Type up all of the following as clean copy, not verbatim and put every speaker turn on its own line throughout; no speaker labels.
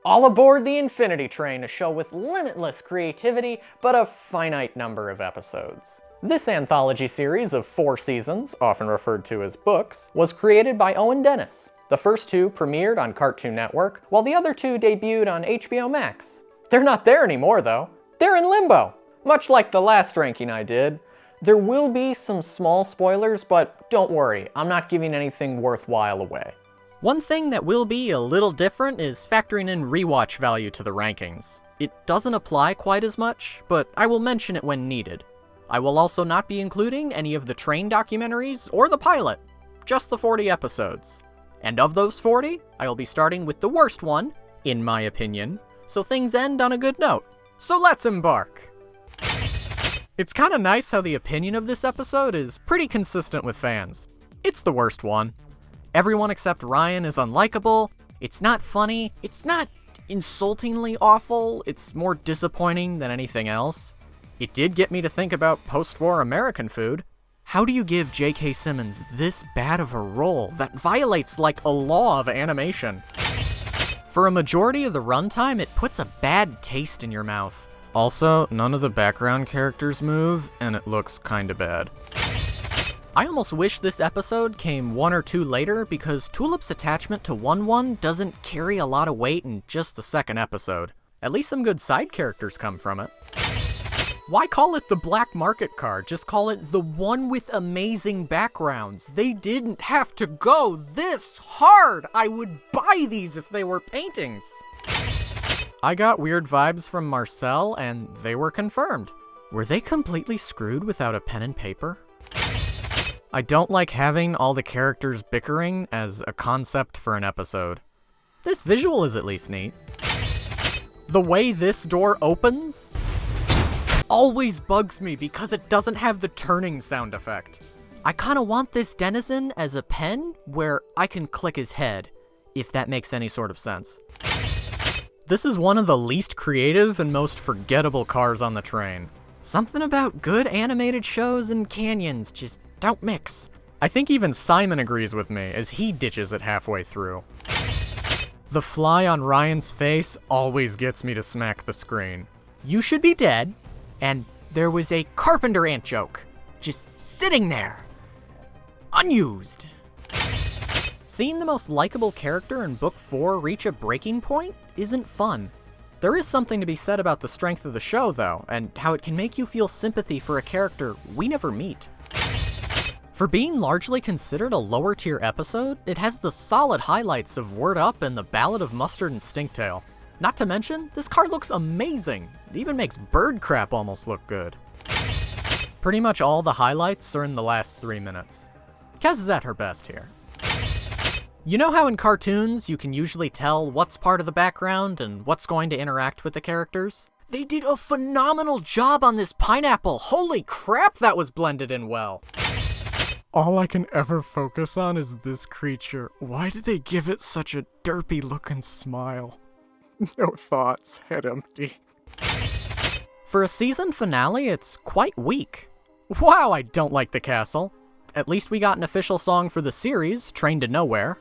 All aboard the Infinity Train, a show with limitless creativity, but a finite number of episodes. This anthology series of 4 seasons, often referred to as books, was created by Owen Dennis. The first 2 premiered on Cartoon Network, while the other 2 debuted on HBO Max. They're not there anymore, though. They're in limbo. Much like the last ranking I did. There will be some small spoilers, but don't worry, I'm not giving anything worthwhile away. One thing that will be a little different is factoring in rewatch value to the rankings. It doesn't apply quite as much, but I will mention it when needed. I will also not be including any of the train documentaries or the pilot, just the 40 episodes. And of those 40, I will be starting with the worst one, in my opinion, so things end on a good note. So let's embark! It's kinda nice how the opinion of this episode is pretty consistent with fans. It's the worst one. Everyone except Ryan is unlikable, it's not funny, it's not insultingly awful, it's more disappointing than anything else. It did get me to think about post-war American food. How do you give J.K. Simmons this bad of a role that violates like a law of animation? For a majority of the runtime, it puts a bad taste in your mouth. Also, none of the background characters move, and it looks kinda bad. I almost wish this episode came 1 or 2 later because Tulip's attachment to 1-1 doesn't carry a lot of weight in just the second episode. At least some good side characters come from it. Why call it the black market card? Just call it the one with amazing backgrounds. They didn't have to go this hard! I would buy these if they were paintings! I got weird vibes from Marcel, and they were confirmed. Were they completely screwed without a pen and paper? I don't like having all the characters bickering as a concept for an episode. This visual is at least neat. The way this door opens always bugs me because it doesn't have the turning sound effect. I kinda want this denizen as a pen where I can click his head, if that makes any sort of sense. This is one of the least creative and most forgettable cars on the train. Something about good animated shows and canyons just don't mix. I think even Simon agrees with me as he ditches it halfway through. The fly on Ryan's face always gets me to smack the screen. You should be dead, and there was a carpenter ant joke, just sitting there, unused. Seeing the most likable character in Book 4 reach a breaking point isn't fun. There is something to be said about the strength of the show, though, and how it can make you feel sympathy for a character we never meet. For being largely considered a lower-tier episode, it has the solid highlights of Word Up and the Ballad of Mustard and Stinktail. Not to mention, this car looks amazing. It even makes bird crap almost look good. Pretty much all the highlights are in the last 3 minutes. Kaz is at her best here. You know how in cartoons you can usually tell what's part of the background and what's going to interact with the characters? They did a phenomenal job on this pineapple. Holy crap, that was blended in well. All I can ever focus on is this creature. Why did they give it such a derpy looking smile? No thoughts, head empty. For a season finale, it's quite weak. Wow, I don't like the castle. At least we got an official song for the series, Train to Nowhere.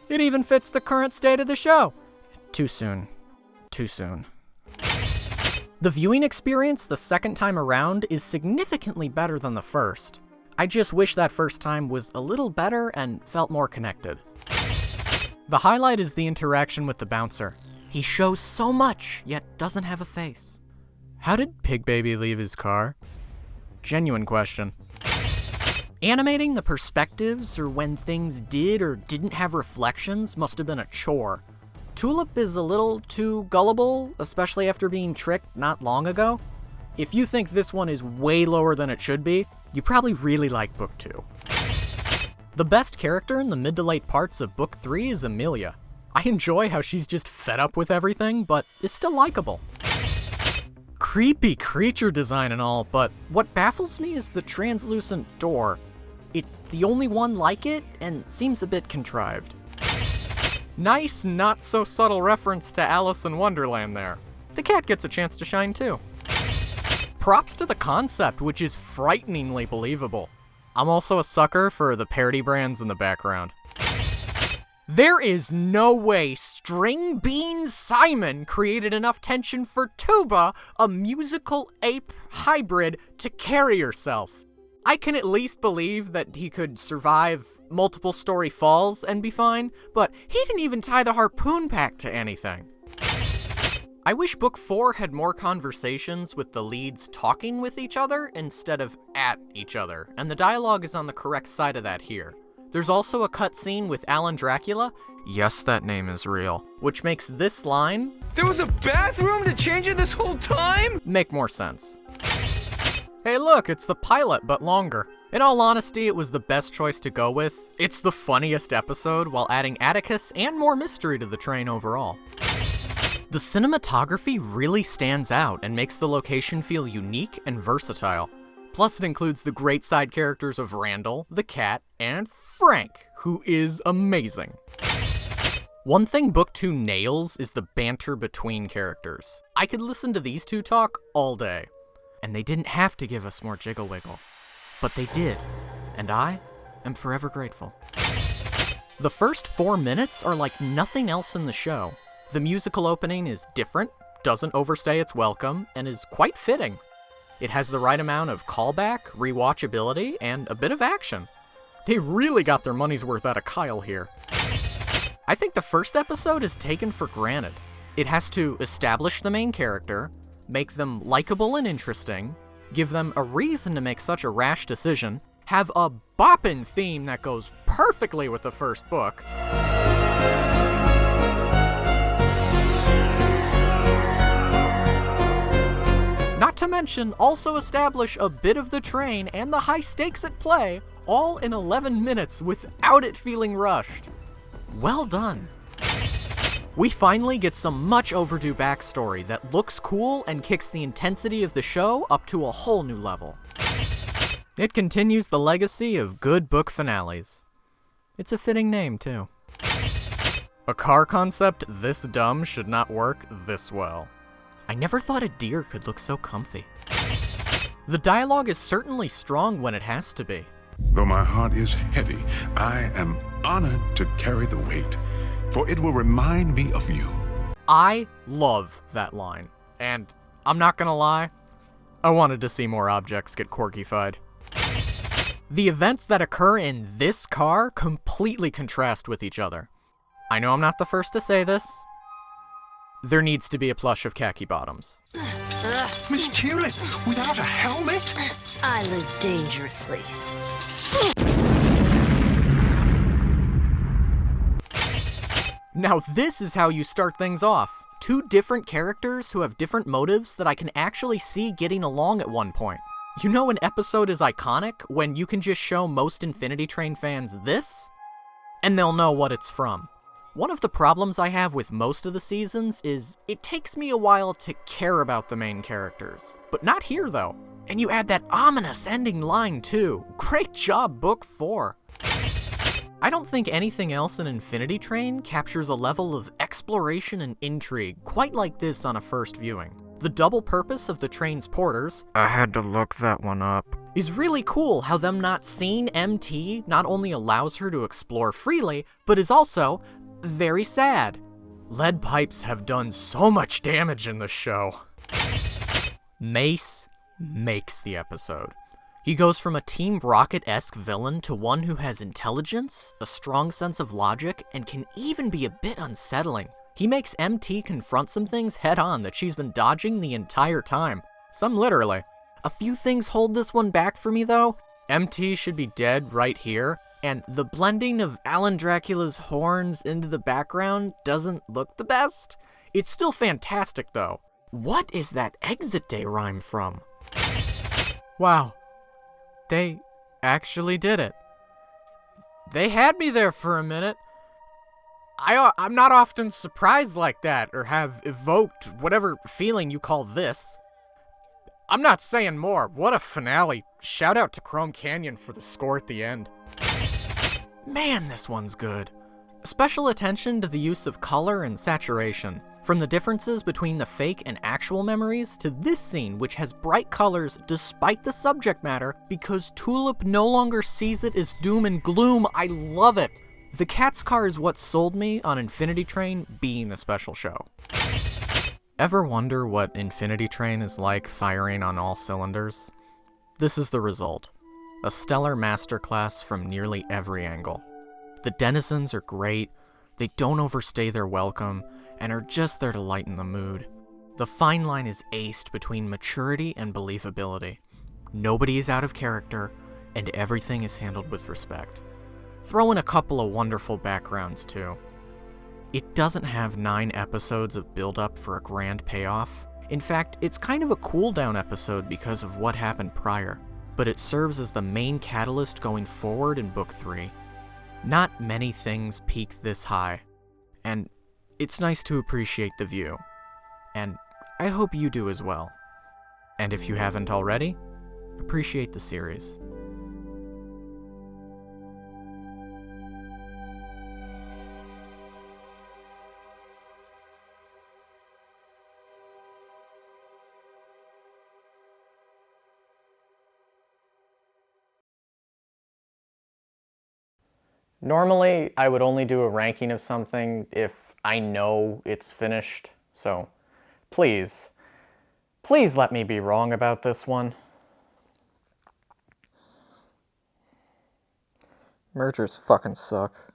It even fits the current state of the show. Too soon. Too soon. The viewing experience the second time around is significantly better than the first. I just wish that first time was a little better and felt more connected. The highlight is the interaction with the bouncer. He shows so much, yet doesn't have a face. How did Pig Baby leave his car? Genuine question. Animating the perspectives or when things did or didn't have reflections must have been a chore. Tulip is a little too gullible, especially after being tricked not long ago. If you think this one is way lower than it should be, you probably really like Book 2. The best character in the mid to late parts of Book 3 is Amelia. I enjoy how she's just fed up with everything, but is still likable. Creepy creature design and all, but what baffles me is the translucent door. It's the only one like it, and seems a bit contrived. Nice, not-so-subtle reference to Alice in Wonderland there. The cat gets a chance to shine too. Props to the concept, which is frighteningly believable. I'm also a sucker for the parody brands in the background. There is no way String Bean Simon created enough tension for Tuba, a musical ape hybrid, to carry herself. I can at least believe that he could survive multiple story falls and be fine, but he didn't even tie the harpoon pack to anything. I wish Book 4 had more conversations with the leads talking with each other instead of at each other, and the dialogue is on the correct side of that here. There's also a cutscene with Alan Dracula, yes, that name is real, which makes this line,
"There was a bathroom to change in this whole time?"
make more sense. Hey look, it's the pilot, but longer. In all honesty, it was the best choice to go with. It's the funniest episode while adding Atticus and more mystery to the train overall. The cinematography really stands out and makes the location feel unique and versatile. Plus, it includes the great side characters of Randall, the cat, and Frank, who is amazing. One thing Book 2 nails is the banter between characters. I could listen to these two talk all day. And they didn't have to give us more Jiggle Wiggle. But they did, and I am forever grateful. The first 4 minutes are like nothing else in the show. The musical opening is different, doesn't overstay its welcome, and is quite fitting. It has the right amount of callback, rewatchability, and a bit of action. They really got their money's worth out of Kyle here. I think the first episode is taken for granted. It has to establish the main character, make them likable and interesting, give them a reason to make such a rash decision, have a boppin' theme that goes perfectly with the first book, not to mention also establish a bit of the train and the high stakes at play, all in 11 minutes without it feeling rushed. Well done. We finally get some much overdue backstory that looks cool and kicks the intensity of the show up to a whole new level. It continues the legacy of good book finales. It's a fitting name, too. A car concept this dumb should not work this well. I never thought a deer could look so comfy. The dialogue is certainly strong when it has to be.
Though my heart is heavy, I am honored to carry the weight, for it will remind me of you.
I love that line, and I'm not gonna lie, I wanted to see more objects get corgified. The events that occur in this car completely contrast with each other. I know I'm not the first to say this. There needs to be a plush of khaki bottoms.
Miss Tulip, without a helmet?
I live dangerously.
Now this is how you start things off. Two different characters who have different motives that I can actually see getting along at one point. You know an episode is iconic when you can just show most Infinity Train fans this, and they'll know what it's from. One of the problems I have with most of the seasons is it takes me a while to care about the main characters. But not here though. And you add that ominous ending line too. Great job, Book 4. I don't think anything else in Infinity Train captures a level of exploration and intrigue quite like this on a first viewing. The double purpose of the train's porters, I had to look that one up, is really cool how them not seeing MT not only allows her to explore freely, but is also very sad. Lead pipes have done so much damage in the show. Mace makes the episode. He goes from a Team Rocket-esque villain to one who has intelligence, a strong sense of logic, and can even be a bit unsettling. He makes MT confront some things head-on that she's been dodging the entire time. Some literally. A few things hold this one back for me though. MT should be dead right here, and the blending of Alan Dracula's horns into the background doesn't look the best. It's still fantastic though. What is that Exit Day rhyme from? Wow. They actually did it. They had me there for a minute. I'm not often surprised like that, or have evoked whatever feeling you call this. I'm not saying more. What a finale. Shout out to Chrome Canyon for the score at the end. Man, this one's good. Special attention to the use of color and saturation. From the differences between the fake and actual memories to this scene, which has bright colors despite the subject matter because Tulip no longer sees it as doom and gloom, I love it! The Cat's car is what sold me on Infinity Train being a special show. Ever wonder what Infinity Train is like firing on all cylinders? This is the result. A stellar masterclass from nearly every angle. The denizens are great, they don't overstay their welcome, and are just there to lighten the mood. The fine line is aced between maturity and believability. Nobody is out of character, and everything is handled with respect. Throw in a couple of wonderful backgrounds, too. It doesn't have 9 episodes of build-up for a grand payoff. In fact, it's kind of a cool-down episode because of what happened prior, but it serves as the main catalyst going forward in Book 3. Not many things peak this high, and it's nice to appreciate the view. And I hope you do as well. And if you haven't already, appreciate the series.
Normally, I would only do a ranking of something if I know it's finished, so please let me be wrong about this one. Mergers fucking suck.